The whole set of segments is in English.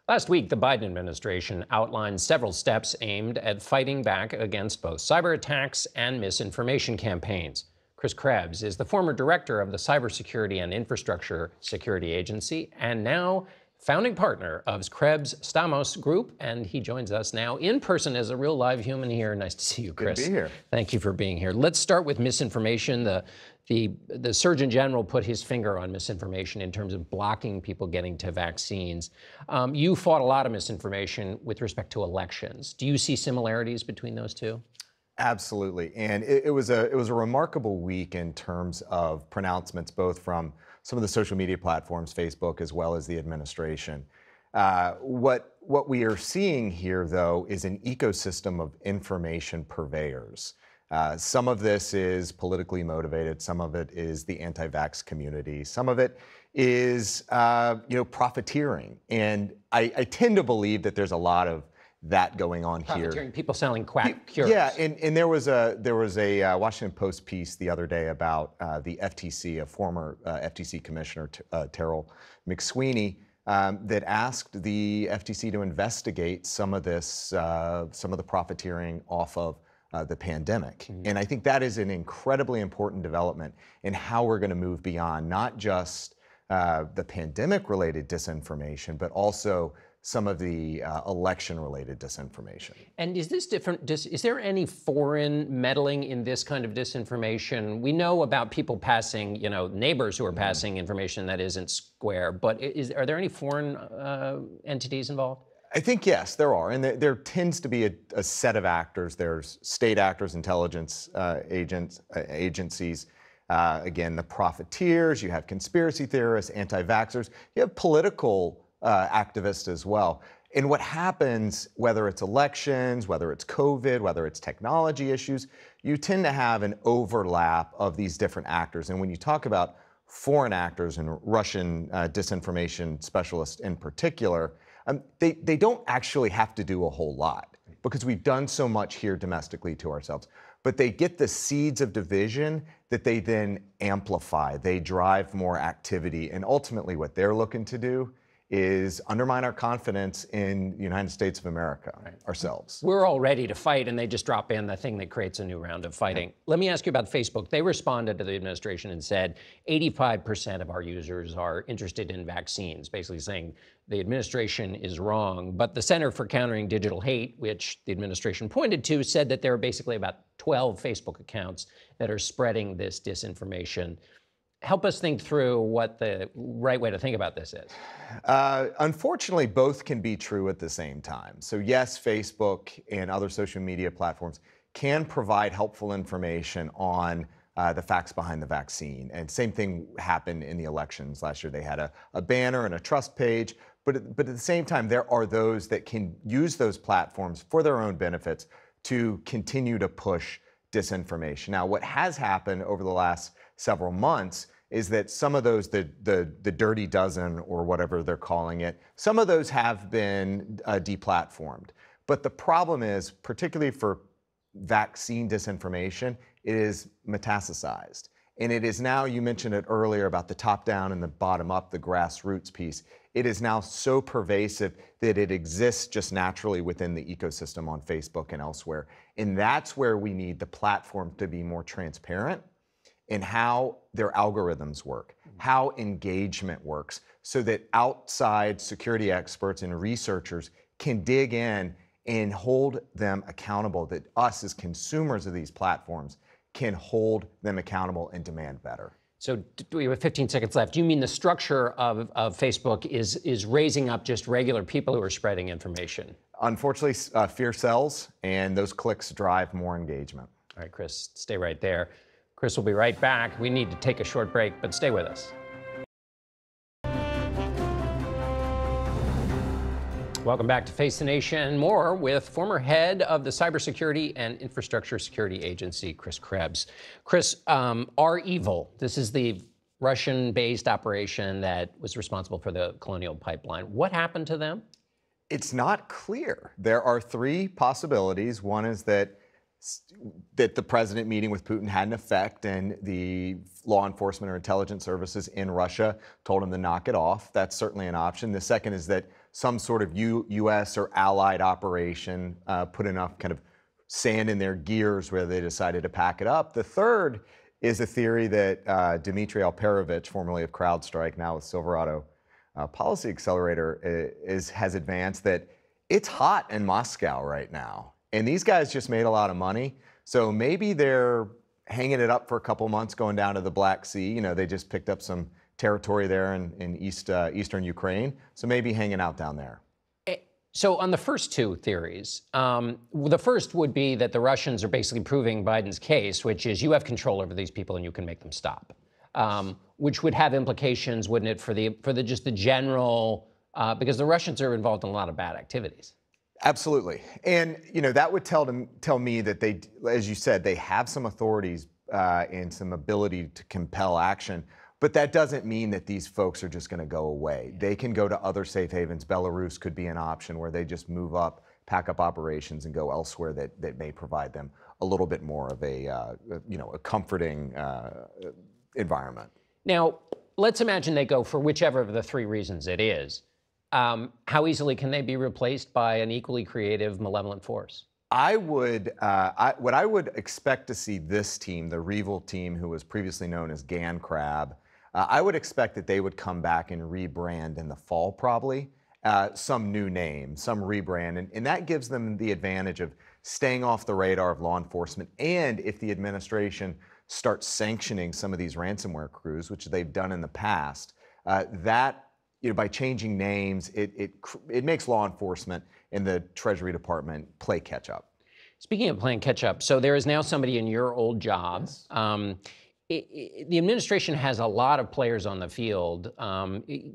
Last week, the Biden administration outlined several steps aimed at fighting back against both cyber attacks and misinformation campaigns. Chris Krebs is the former director of the Cybersecurity and Infrastructure Security Agency and now founding partner of Krebs Stamos Group, and he joins us now in person as a real live human here. Nice to see you, Chris. Good to be here. Thank you for being here. Let's start with misinformation. The Surgeon General put his finger on misinformation in terms of blocking people getting to vaccines. You fought a lot of misinformation with respect to elections. Do you see similarities between those two? Absolutely, and it was a remarkable week in terms of pronouncements, both from some of the social media platforms, Facebook, as well as the administration. What we are seeing here, though, is an ecosystem of information purveyors. Some of this is politically motivated. Some of it is the anti-vax community. Some of it is, profiteering. And I tend to believe that there's a lot of that going on here. Profiteering, people selling quack cures. Yeah, and there was a Washington Post piece the other day about the FTC, a former FTC commissioner, Terrell McSweeney, that asked the FTC to investigate some of this, some of the profiteering off of the pandemic. Mm-hmm. And I think that is an incredibly important development in how we're going to move beyond not just the pandemic-related disinformation, but also some of the election-related disinformation. And is this different? Is there any foreign meddling in this kind of disinformation? We know about people passing, neighbors who are passing information that isn't square, but are there any foreign entities involved? I think, yes, there are. And there tends to be a set of actors. There's state actors, intelligence agencies, again, the profiteers, you have conspiracy theorists, anti-vaxxers, you have political activists as well. And what happens, whether it's elections, whether it's COVID, whether it's technology issues, you tend to have an overlap of these different actors. And when you talk about foreign actors and Russian disinformation specialists in particular, they don't actually have to do a whole lot because we've done so much here domestically to ourselves. But they get the seeds of division that they then amplify. They drive more activity. And ultimately what they're looking to do is undermine our confidence in the United States of America, ourselves. We're all ready to fight, and they just drop in the thing that creates a new round of fighting. Yeah. Let me ask you about Facebook. They responded to the administration and said 85% of our users are interested in vaccines, basically saying the administration is wrong. But the Center for Countering Digital Hate, which the administration pointed to, said that there are basically about 12 Facebook accounts that are spreading this disinformation. Help us think through what the right way to think about this is. Unfortunately, both can be true at the same time. So yes, Facebook and other social media platforms can provide helpful information on the facts behind the vaccine. And same thing happened in the elections last year. They had a banner and a trust page, but at the same time, there are those that can use those platforms for their own benefits to continue to push disinformation. Now, what has happened over the last several months is that some of those, the dirty dozen or whatever they're calling it, some of those have been deplatformed. But the problem is, particularly for vaccine disinformation, it is metastasized. And it is now, you mentioned it earlier about the top down and the bottom up, the grassroots piece. It is now so pervasive that it exists just naturally within the ecosystem on Facebook and elsewhere. And that's where we need the platform to be more transparent in how their algorithms work, how engagement works, so that outside security experts and researchers can dig in and hold them accountable, that us as consumers of these platforms can hold them accountable and demand better. So we have 15 seconds left. Do you mean the structure of Facebook is raising up just regular people who are spreading information? Unfortunately, fear sells, and those clicks drive more engagement. All right, Chris, stay right there. Chris will be right back. We need to take a short break, but stay with us. Welcome back to Face the Nation and more with former head of the Cybersecurity and Infrastructure Security Agency, Chris Krebs. Chris, REvil, this is the Russian-based operation that was responsible for the Colonial Pipeline. What happened to them? It's not clear. There are three possibilities. One is that the president meeting with Putin had an effect and the law enforcement or intelligence services in Russia told him to knock it off. That's certainly an option. The second is that some sort of U.S. or allied operation put enough kind of sand in their gears where they decided to pack it up. The third is a theory that Dmitry Alperovitch, formerly of CrowdStrike, now with Silverado Policy Accelerator, has advanced that it's hot in Moscow right now. And these guys just made a lot of money. So maybe they're hanging it up for a couple months going down to the Black Sea. You know, they just picked up some territory there in eastern Ukraine. So maybe hanging out down there. So on the first two theories, the first would be that the Russians are basically proving Biden's case, which is you have control over these people and you can make them stop, which would have implications, wouldn't it, for just the general, because the Russians are involved in a lot of bad activities. Absolutely. And, you know, that would tell me that they, as you said, they have some authorities and some ability to compel action. But that doesn't mean that these folks are just going to go away. They can go to other safe havens. Belarus could be an option where they just move up, pack up operations, and go elsewhere that may provide them a little bit more of a comforting environment. Now, let's imagine they go for whichever of the three reasons it is. How easily can they be replaced by an equally creative, malevolent force? What I would expect to see this team, the Revil team, who was previously known as Gan Crab, I would expect that they would come back and rebrand in the fall, probably. Some new name, some rebrand, and that gives them the advantage of staying off the radar of law enforcement. And if the administration starts sanctioning some of these ransomware crews, which they've done in the past, by changing names, it makes law enforcement and the Treasury Department play catch up. Speaking of playing catch up, so there is now somebody in your old job. Yes. The administration has a lot of players on the field.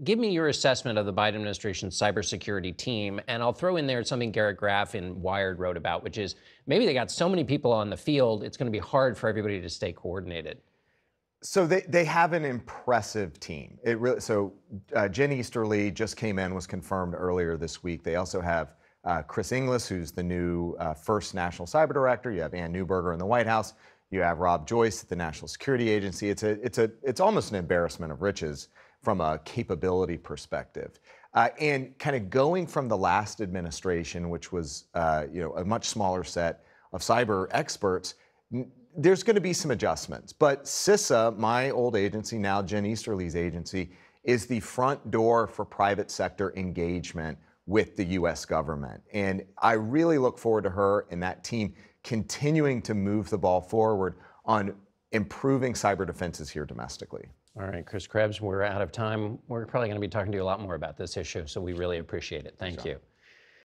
Give me your assessment of the Biden administration's cybersecurity team, and I'll throw in there something Garrett Graff in Wired wrote about, which is maybe they got so many people on the field, it's going to be hard for everybody to stay coordinated. So they have an impressive team. Jen Easterly just came in, was confirmed earlier this week. They also have Chris Inglis, who's the new first national cyber director. You have Ann Neuberger in the White House. You have Rob Joyce at the National Security Agency. It's almost an embarrassment of riches from a capability perspective. And kind of going from the last administration, which was a much smaller set of cyber experts, there's going to be some adjustments. But CISA, my old agency, now Jen Easterly's agency, is the front door for private sector engagement with the U.S. government. And I really look forward to her and that team continuing to move the ball forward on improving cyber defenses here domestically. All right, Chris Krebs, we're out of time. We're probably going to be talking to you a lot more about this issue, so we really appreciate it. Thank you.